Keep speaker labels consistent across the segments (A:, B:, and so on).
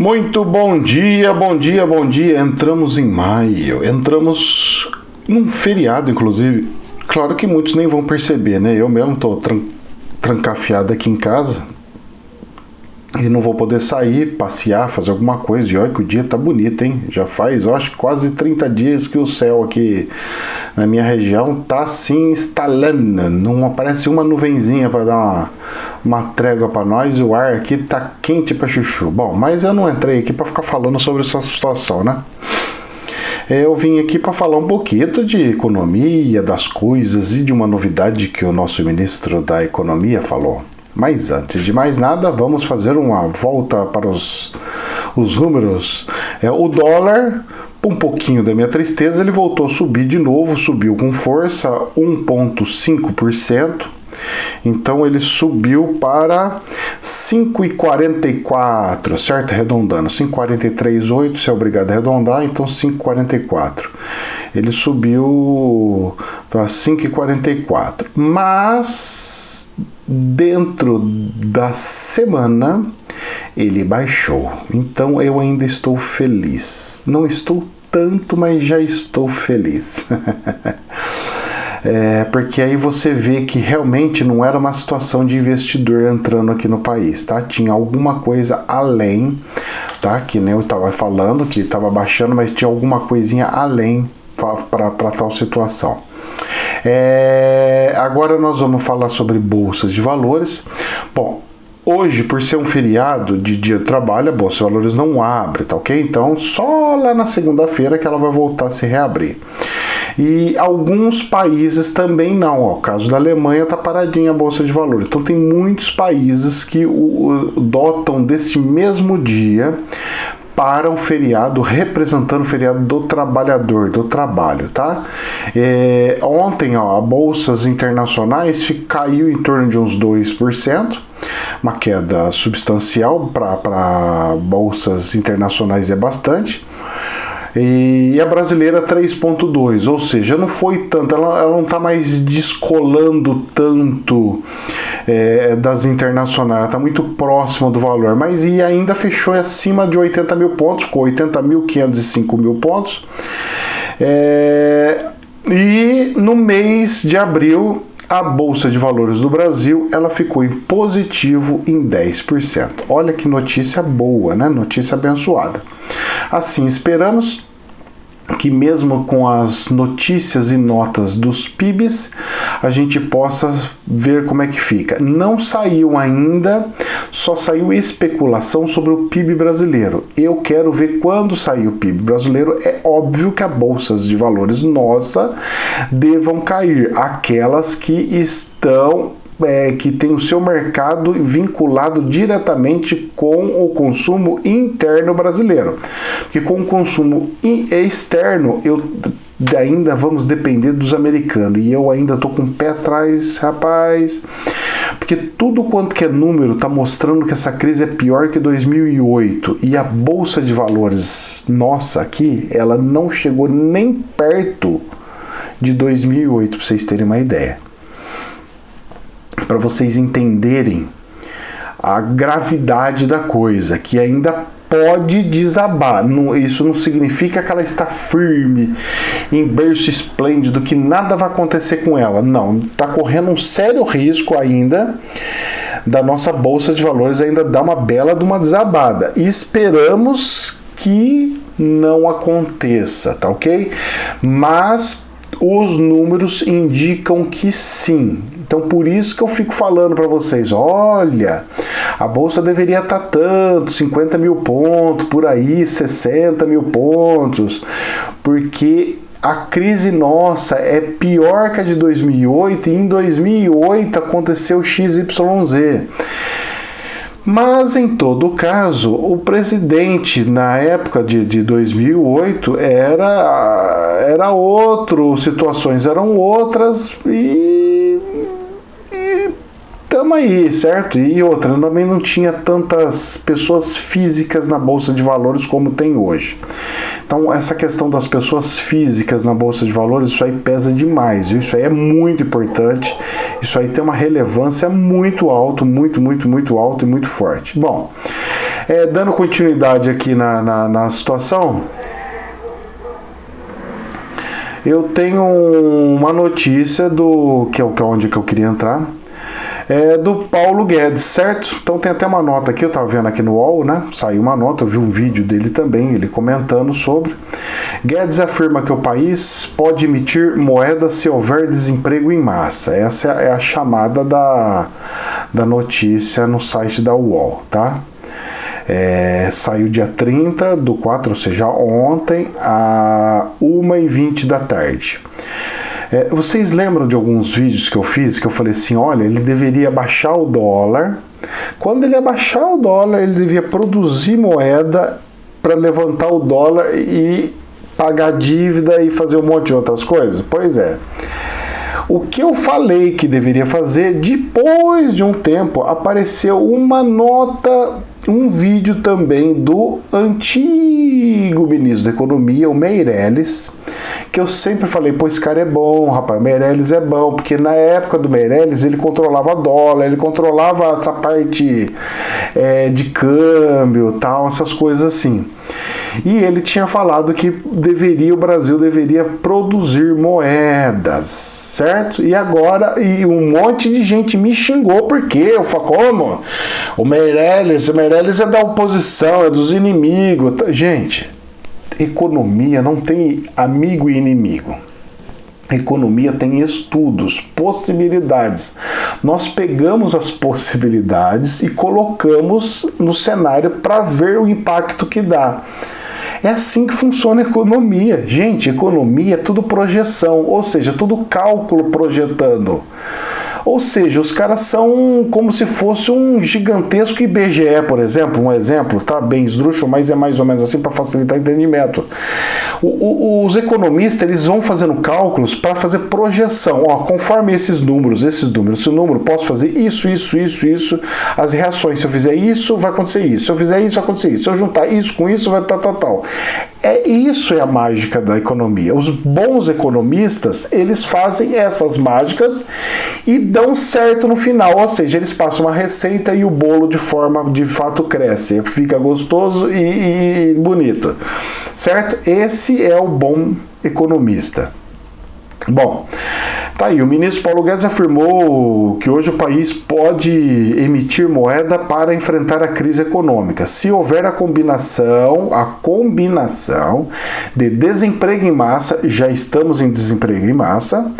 A: Muito bom dia, bom dia, bom dia. Entramos em maio, entramos num feriado, inclusive. Claro que muitos nem vão perceber, né? Eu mesmo tô trancafiado aqui em casa e não vou poder sair, passear, fazer alguma coisa. E olha que o dia tá bonito, hein? Já faz, eu acho, quase 30 dias que o céu aqui na minha região tá assim instalando. Não aparece uma nuvenzinha para dar uma trégua para nós. O ar aqui tá quente para chuchu. Bom, mas eu não entrei aqui para ficar falando sobre essa situação, né? Eu vim aqui para falar um pouquinho de economia, das coisas e de uma novidade que o nosso ministro da Economia falou. Mas antes de mais nada, vamos fazer uma volta para os números. O dólar, um pouquinho da minha tristeza, ele voltou a subir de novo, subiu com força 1,5%. Então ele subiu para 5,44, certo? Arredondando, 5,43,8, se é obrigado a arredondar, então 5,44. Ele subiu para 5,44. Mas dentro da semana ele baixou. Então eu ainda estou feliz. Não estou tanto, mas já estou feliz. Porque aí você vê que realmente não era uma situação de investidor entrando aqui no país, tá? Tinha alguma coisa além, tá? Que nem eu estava falando, que estava baixando, mas tinha alguma coisinha além para tal situação. Agora nós vamos falar sobre bolsas de valores. Bom, hoje, por ser um feriado de dia de trabalho, a Bolsa de Valores não abre, tá ok? Então, só lá na segunda-feira que ela vai voltar a se reabrir. E alguns países também não. O caso da Alemanha está paradinha a Bolsa de Valores. Então, tem muitos países que dotam desse mesmo dia para um feriado, representando o feriado do trabalhador, do trabalho, tá? Ontem, a bolsas internacionais caiu em torno de uns 2%, uma queda substancial para bolsas internacionais é bastante. E a brasileira 3,2, ou seja, não foi tanto, ela não está mais descolando tanto das internacionais, está muito próxima do valor, mas e ainda fechou acima de 80 mil pontos, com 80.505 mil pontos. E no mês de abril, a Bolsa de Valores do Brasil, ela ficou em positivo em 10%. Olha que notícia boa, né? Notícia abençoada. Assim, esperamos que mesmo com as notícias e notas dos PIBs, a gente possa ver como é que fica. Não saiu ainda, só saiu especulação sobre o PIB brasileiro. Eu quero ver quando sair o PIB brasileiro. É óbvio que as bolsas de valores nossa devam cair, aquelas que estão que tem o seu mercado vinculado diretamente com o consumo interno brasileiro. Porque com o consumo externo, ainda vamos depender dos americanos. E eu ainda estou com o pé atrás, rapaz. Porque tudo quanto que é número está mostrando que essa crise é pior que 2008. E a Bolsa de Valores nossa aqui, ela não chegou nem perto de 2008, para vocês terem uma ideia. Para vocês entenderem a gravidade da coisa, que ainda pode desabar. Isso não significa que ela está firme, em berço esplêndido, que nada vai acontecer com ela. Não, está correndo um sério risco ainda da nossa Bolsa de Valores ainda dar uma bela de uma desabada. E esperamos que não aconteça, tá ok? Mas os números indicam que sim. Então, por isso que eu fico falando para vocês, olha, a Bolsa deveria estar tanto, 50 mil pontos, por aí, 60 mil pontos, porque a crise nossa é pior que a de 2008, e em 2008 aconteceu XYZ. Mas, em todo caso, o presidente, na época de 2008, era outro, situações eram outras e estamos aí, certo? E outra, também não tinha tantas pessoas físicas na Bolsa de Valores como tem hoje. Então, essa questão das pessoas físicas na Bolsa de Valores, isso aí pesa demais. Isso aí é muito importante. Isso aí tem uma relevância muito alta, muito alta e muito forte. Bom, Dando continuidade aqui na situação, eu tenho uma notícia que é onde que eu queria entrar, do Paulo Guedes, certo? Então tem até uma nota aqui, eu estava vendo aqui no UOL, né? Saiu uma nota, eu vi um vídeo dele também, ele comentando sobre. Guedes afirma que o país pode emitir moeda se houver desemprego em massa. Essa é a chamada da notícia no site da UOL, tá? Saiu dia 30/4, ou seja, ontem, a 1h20 da tarde. Vocês lembram de alguns vídeos que eu fiz, que eu falei assim, olha, ele deveria baixar o dólar. Quando ele abaixar o dólar, ele devia produzir moeda para levantar o dólar e pagar dívida e fazer um monte de outras coisas? Pois é. O que eu falei que deveria fazer, depois de um tempo, apareceu uma nota, um vídeo também do antigo ministro da Economia, o Meirelles, que eu sempre falei, pô, esse cara é bom, rapaz, o Meirelles é bom, porque na época do Meirelles ele controlava dólar, ele controlava essa parte de câmbio, tal, essas coisas assim. E ele tinha falado que o Brasil deveria produzir moedas, certo? E agora, um monte de gente me xingou, porque eu falo, como? O Meirelles é da oposição, é dos inimigos. Gente, economia não tem amigo e inimigo. Economia tem estudos, possibilidades. Nós pegamos as possibilidades e colocamos no cenário para ver o impacto que dá. É assim que funciona a economia. Gente, economia é tudo projeção, ou seja, tudo cálculo projetando. Ou seja, os caras são como se fosse um gigantesco IBGE, por exemplo, um exemplo, tá bem esdrúxulo, mas é mais ou menos assim para facilitar o entendimento. Os economistas, eles vão fazendo cálculos para fazer projeção, conforme esses números, se o número, posso fazer isso, as reações, se eu fizer isso, vai acontecer isso, se eu fizer isso, vai acontecer isso, se eu juntar isso com isso, vai tal. Isso é a mágica da economia. Os bons economistas, eles fazem essas mágicas e dão certo no final, ou seja, eles passam uma receita e o bolo de fato cresce, fica gostoso e bonito, certo? Esse é o bom economista. Bom, tá aí, o ministro Paulo Guedes afirmou que hoje o país pode emitir moeda para enfrentar a crise econômica, se houver a combinação de desemprego em massa, já estamos em desemprego em massa,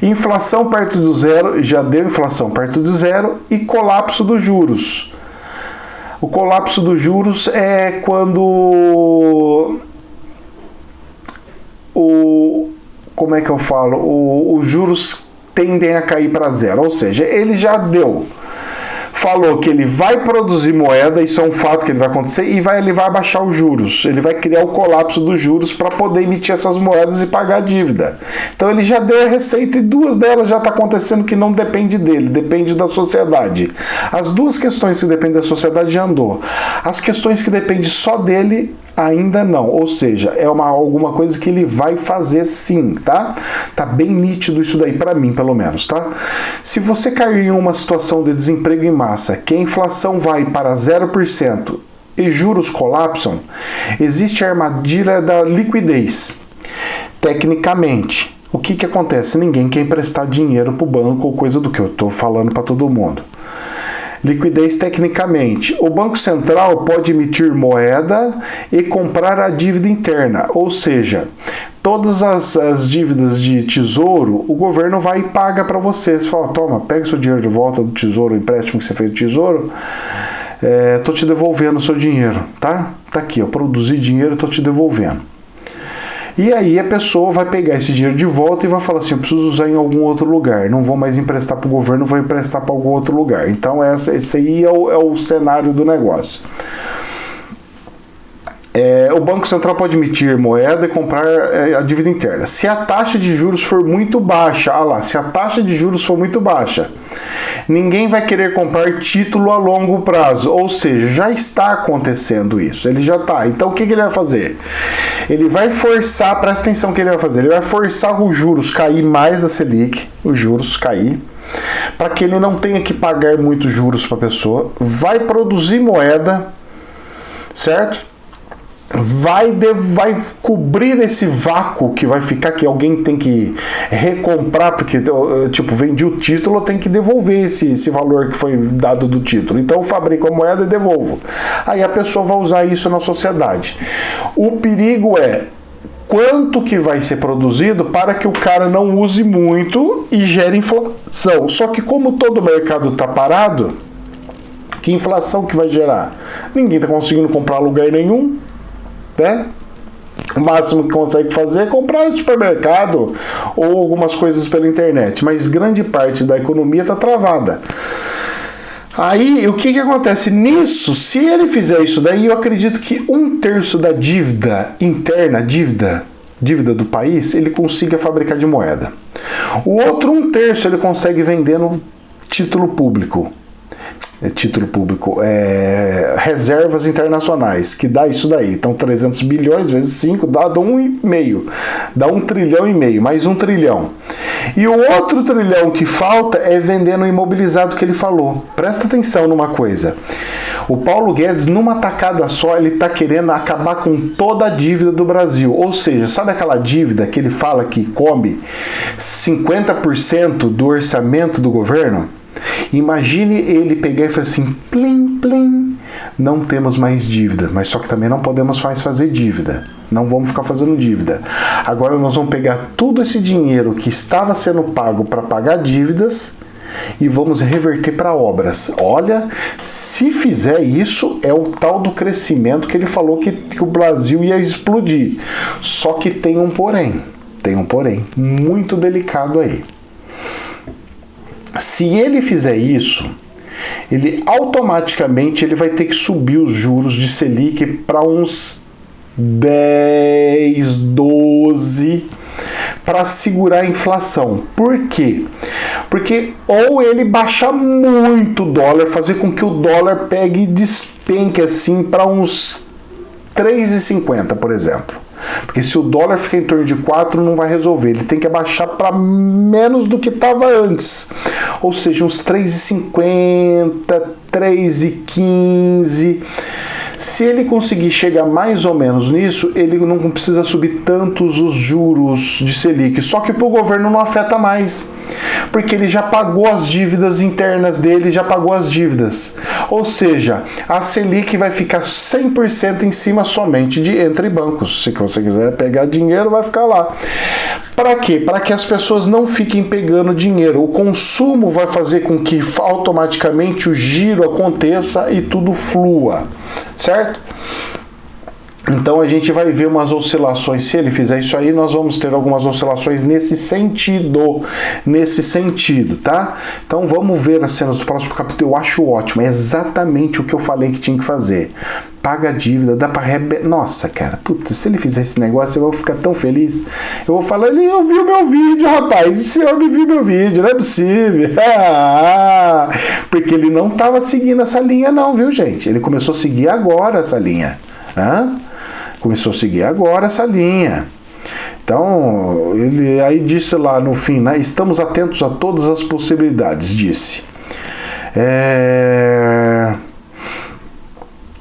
A: inflação perto do zero, já deu inflação perto do zero, e colapso dos juros. O colapso dos juros é quando como é que eu falo? Os juros tendem a cair para zero, ou seja, ele já falou que ele vai produzir moeda, isso é um fato que ele vai acontecer, e ele vai abaixar os juros, ele vai criar o colapso dos juros para poder emitir essas moedas e pagar a dívida. Então ele já deu a receita e duas delas já está acontecendo que não depende dele, depende da sociedade. As duas questões que dependem da sociedade já andou. As questões que dependem só dele, ainda não, ou seja, é alguma coisa que ele vai fazer sim, tá? Tá bem nítido isso daí para mim, pelo menos, tá? Se você cair em uma situação de desemprego em massa, que a inflação vai para 0% e juros colapsam, existe a armadilha da liquidez. Tecnicamente, o que acontece? Ninguém quer emprestar dinheiro para o banco ou coisa do que eu estou falando para todo mundo. Liquidez tecnicamente. O Banco Central pode emitir moeda e comprar a dívida interna, ou seja, todas as dívidas de tesouro, o governo vai e paga para você. Você fala, toma, pega o seu dinheiro de volta do tesouro, o empréstimo que você fez do tesouro, tô te devolvendo o seu dinheiro, tá? Tá aqui, eu produzi dinheiro, tô te devolvendo. E aí a pessoa vai pegar esse dinheiro de volta e vai falar assim, eu preciso usar em algum outro lugar, não vou mais emprestar para o governo, vou emprestar para algum outro lugar. Então esse aí é o cenário do negócio. O Banco Central pode emitir moeda e comprar a dívida interna. Se a taxa de juros for muito baixa, se a taxa de juros for muito baixa, ninguém vai querer comprar título a longo prazo, ou seja, já está acontecendo isso, ele já está. Então o que ele vai fazer? Ele vai forçar, presta atenção no que ele vai fazer, ele vai forçar os juros cair mais da Selic, os juros cair, para que ele não tenha que pagar muitos juros para a pessoa, vai produzir moeda certo? Vai cobrir esse vácuo que vai ficar, que alguém tem que recomprar, porque, tipo, vendi o título, eu tenho que devolver esse valor que foi dado do título. Então eu fabrico a moeda e devolvo. Aí a pessoa vai usar isso na sociedade. O perigo é quanto que vai ser produzido para que o cara não use muito e gere inflação. Só que como todo o mercado está parado, que inflação que vai gerar? Ninguém está conseguindo comprar lugar nenhum, né? O máximo que consegue fazer é comprar no supermercado ou algumas coisas pela internet, mas grande parte da economia está travada. Aí, o que acontece nisso? Se ele fizer isso daí, eu acredito que 1/3 da dívida interna, dívida do país, ele consiga fabricar de moeda. O outro 1/3 ele consegue vender no título público. Reservas internacionais, que dá isso daí. Então 300 bilhões vezes 5 dá 1,5. Dá 1,5 trilhão, mais 1 trilhão. E o outro trilhão que falta é vendendo o imobilizado que ele falou. Presta atenção numa coisa. O Paulo Guedes, numa tacada só, ele está querendo acabar com toda a dívida do Brasil. Ou seja, sabe aquela dívida que ele fala que come 50% do orçamento do governo? Imagine ele pegar e falar assim, plim, plim, não temos mais dívida, mas só que também não podemos mais fazer dívida, não vamos ficar fazendo dívida. Agora nós vamos pegar todo esse dinheiro que estava sendo pago para pagar dívidas e vamos reverter para obras. Olha, se fizer isso, é o tal do crescimento que ele falou que o Brasil ia explodir. Só que tem um porém muito delicado aí. Se ele fizer isso, ele automaticamente vai ter que subir os juros de Selic para uns 10, 12 para segurar a inflação. Por quê? Porque ou ele baixar muito o dólar, fazer com que o dólar pegue e despenque assim para uns 3,50, por exemplo. Porque se o dólar ficar em torno de 4, não vai resolver. Ele tem que abaixar para menos do que estava antes. Ou seja, uns 3,50, 3,15. Se ele conseguir chegar mais ou menos nisso, ele não precisa subir tantos os juros de Selic. Só que para o governo não afeta mais. Porque ele já pagou as dívidas internas dele, já pagou as dívidas. Ou seja, a Selic vai ficar 100% em cima somente entre bancos. Se você quiser pegar dinheiro, vai ficar lá. Para quê? Para que as pessoas não fiquem pegando dinheiro. O consumo vai fazer com que automaticamente o giro aconteça e tudo flua. Certo? Então a gente vai ver umas oscilações. Se ele fizer isso aí, nós vamos ter algumas oscilações nesse sentido, tá? Então vamos ver as cenas do próximo capítulo. Eu acho ótimo, é exatamente o que eu falei que tinha que fazer. Paga a dívida, dá pra Nossa, cara, puta, se ele fizer esse negócio, eu vou ficar tão feliz. Eu vou falar, ele ouviu meu vídeo, rapaz. Esse homem viu meu vídeo, não é possível. Porque ele não tava seguindo essa linha não, viu, gente? Ele começou a seguir agora essa linha. Começou a seguir agora essa linha. Então, ele aí disse lá no fim, né? Estamos atentos a todas as possibilidades, disse.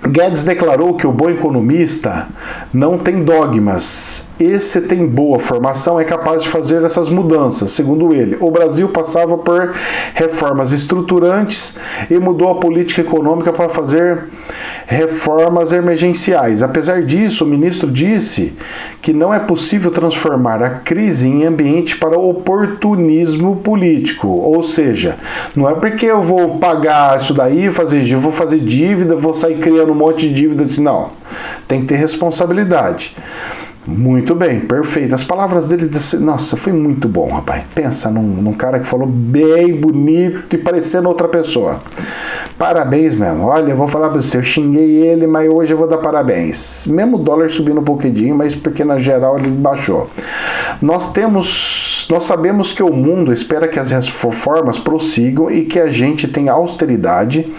A: Guedes declarou que o bom economista não tem dogmas. Esse tem boa formação, é capaz de fazer essas mudanças. Segundo ele, o Brasil passava por reformas estruturantes e mudou a política econômica para fazer reformas emergenciais. Apesar disso, o ministro disse que não é possível transformar a crise em ambiente para oportunismo político. Ou seja, não é porque eu vou pagar isso daí, vou fazer dívida, vou sair criando um monte de dívida, assim, não. Tem que ter responsabilidade. Muito bem, perfeito. As palavras dele, nossa, foi muito bom, rapaz. Pensa num cara que falou bem bonito e parecendo outra pessoa. Parabéns mesmo. Olha, eu vou falar pra você, eu xinguei ele, mas hoje eu vou dar parabéns. Mesmo o dólar subindo um pouquinho, mas porque na geral ele baixou. Nós sabemos que o mundo espera que as reformas prossigam e que a gente tenha austeridade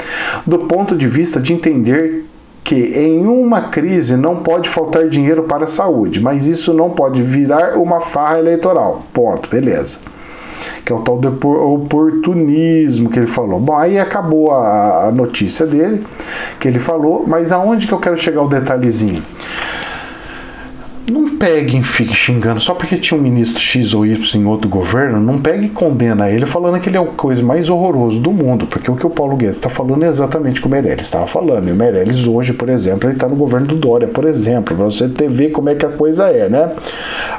A: do ponto de vista de entender que em uma crise não pode faltar dinheiro para a saúde, mas isso não pode virar uma farra eleitoral. Ponto, beleza. que é o tal do oportunismo que ele falou. Bom, aí acabou a notícia dele, que ele falou, mas aonde que eu quero chegar o detalhezinho? Não pegue e fique xingando só porque tinha um ministro X ou Y em outro governo, não pegue e condena ele falando que ele é a coisa mais horrorosa do mundo, porque o que o Paulo Guedes está falando é exatamente o que o Meirelles estava falando, e o Meirelles hoje, por exemplo, ele está no governo do Dória, por exemplo, para você ver como é que a coisa é, né?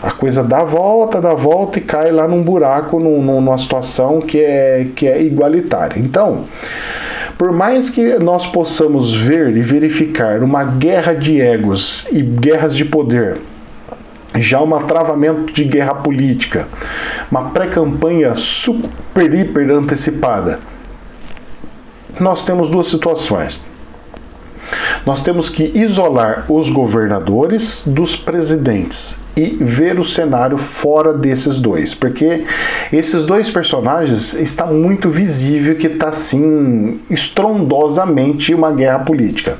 A: A coisa dá volta e cai lá num buraco, numa situação que é igualitária. Então, por mais que nós possamos ver e verificar uma guerra de egos e guerras de poder, já um travamento de guerra política, uma pré-campanha super, hiper antecipada, nós temos duas situações. Nós temos que isolar os governadores dos presidentes e ver o cenário fora desses dois, porque esses dois personagens está muito visível que está assim estrondosamente uma guerra política.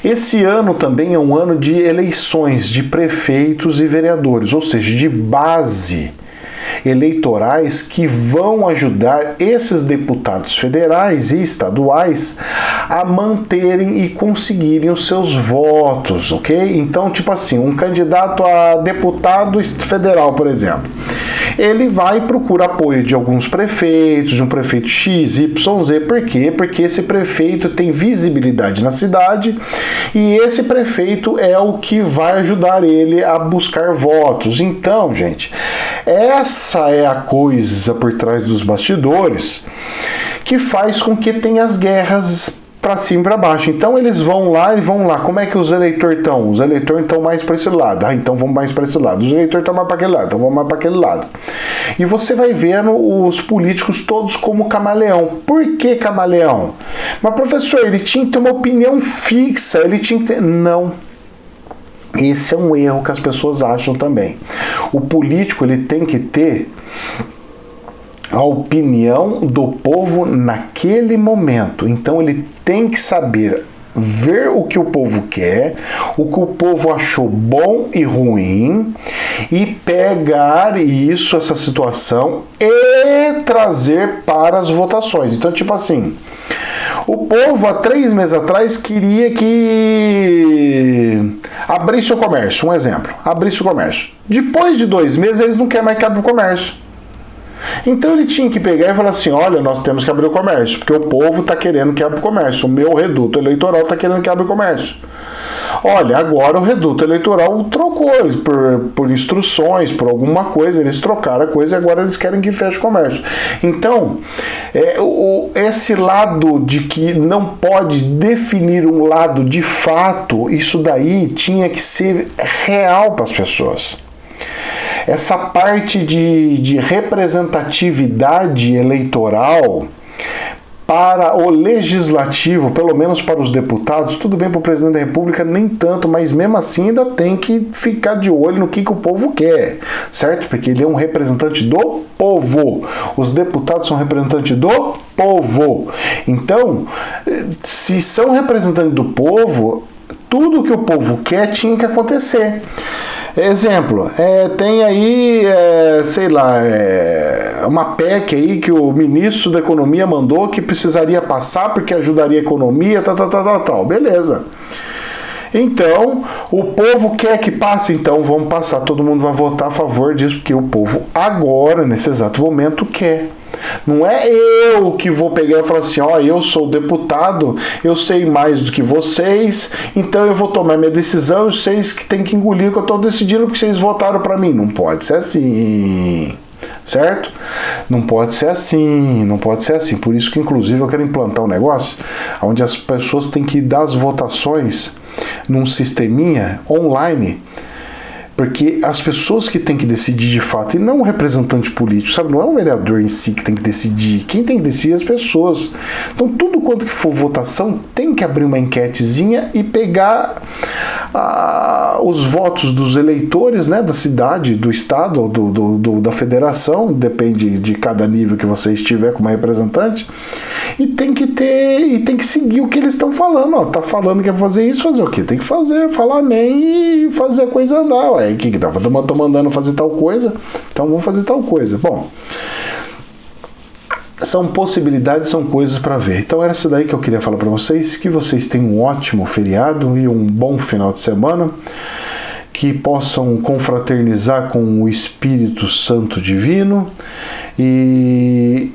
A: Esse ano também é um ano de eleições de prefeitos e vereadores, ou seja, de base eleitorais que vão ajudar esses deputados federais e estaduais a manterem e conseguirem os seus votos, ok? Então, tipo assim, um candidato a deputado federal, por exemplo, ele vai e procura apoio de alguns prefeitos, de um prefeito X, Y, Z. Por quê? Porque esse prefeito tem visibilidade na cidade e esse prefeito é o que vai ajudar ele a buscar votos. Então, gente, essa é a coisa por trás dos bastidores que faz com que tenha as guerras para cima e para baixo. Então eles vão lá. Como é que os eleitores estão? Os eleitores estão mais para esse lado. Então vamos mais para esse lado. Os eleitores estão mais para aquele lado. Então vamos mais para aquele lado. E você vai vendo os políticos todos como camaleão. Por que camaleão? Mas professor, ele tinha que ter uma opinião fixa. Ele tinha que ter... Não. Esse é um erro que as pessoas acham também. O político ele tem que ter a opinião do povo naquele momento. Então ele tem que saber ver o que o povo quer, o que o povo achou bom e ruim, e pegar isso, essa situação, e trazer para as votações. Então, tipo assim, o povo há 3 meses atrás queria que abrisse o comércio, um exemplo, abrisse o comércio. Depois de 2 meses eles não querem mais que abra o comércio. Então ele tinha que pegar e falar assim, olha, nós temos que abrir o comércio, porque o povo está querendo que abra o comércio, o meu reduto eleitoral está querendo que abra o comércio. Olha, agora o reduto eleitoral trocou por instruções, por alguma coisa, eles trocaram a coisa e agora eles querem que feche o comércio. Então, esse lado de que não pode definir um lado de fato, isso daí tinha que ser real para as pessoas. Essa parte de representatividade eleitoral para o legislativo, pelo menos para os deputados, tudo bem para o presidente da República, nem tanto, mas mesmo assim ainda tem que ficar de olho no que o povo quer, certo? Porque ele é um representante do povo. Os deputados são representantes do povo. Então, se são representantes do povo, tudo que o povo quer tinha que acontecer. Exemplo, tem aí, uma PEC aí que o ministro da Economia mandou que precisaria passar porque ajudaria a economia, tal, beleza. Então, o povo quer que passe, então vamos passar, todo mundo vai votar a favor disso, porque o povo agora, nesse exato momento, quer. Não é eu que vou pegar e falar assim, eu sou deputado, eu sei mais do que vocês, então eu vou tomar minha decisão, vocês que tem que engolir o que eu estou decidindo porque vocês votaram para mim. Não pode ser assim, certo? Não pode ser assim. Por isso que, inclusive, eu quero implantar um negócio onde as pessoas têm que dar as votações num sisteminha online, porque as pessoas que têm que decidir de fato, e não o representante político, sabe? Não é o vereador em si que tem que decidir. Quem tem que decidir é as pessoas. Então, tudo quanto que for votação, tem que abrir uma enquetezinha e pegar os votos dos eleitores, né, da cidade, do estado, da federação, depende de cada nível que você estiver como representante, e tem que seguir o que eles estão falando. Tá falando que é fazer isso, fazer o quê? Tem que fazer, falar amém e fazer a coisa andar. Que tô mandando fazer tal coisa, então vamos fazer tal coisa. Bom, são possibilidades, são coisas para ver. Então era isso daí que eu queria falar para vocês, que vocês tenham um ótimo feriado e um bom final de semana, que possam confraternizar com o Espírito Santo Divino, e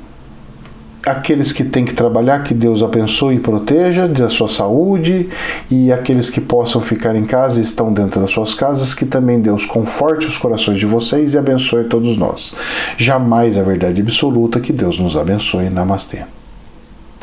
A: aqueles que têm que trabalhar, que Deus abençoe e proteja da sua saúde, e aqueles que possam ficar em casa e estão dentro das suas casas, que também Deus conforte os corações de vocês e abençoe todos nós. Jamais a verdade absoluta, que Deus nos abençoe. Namastê.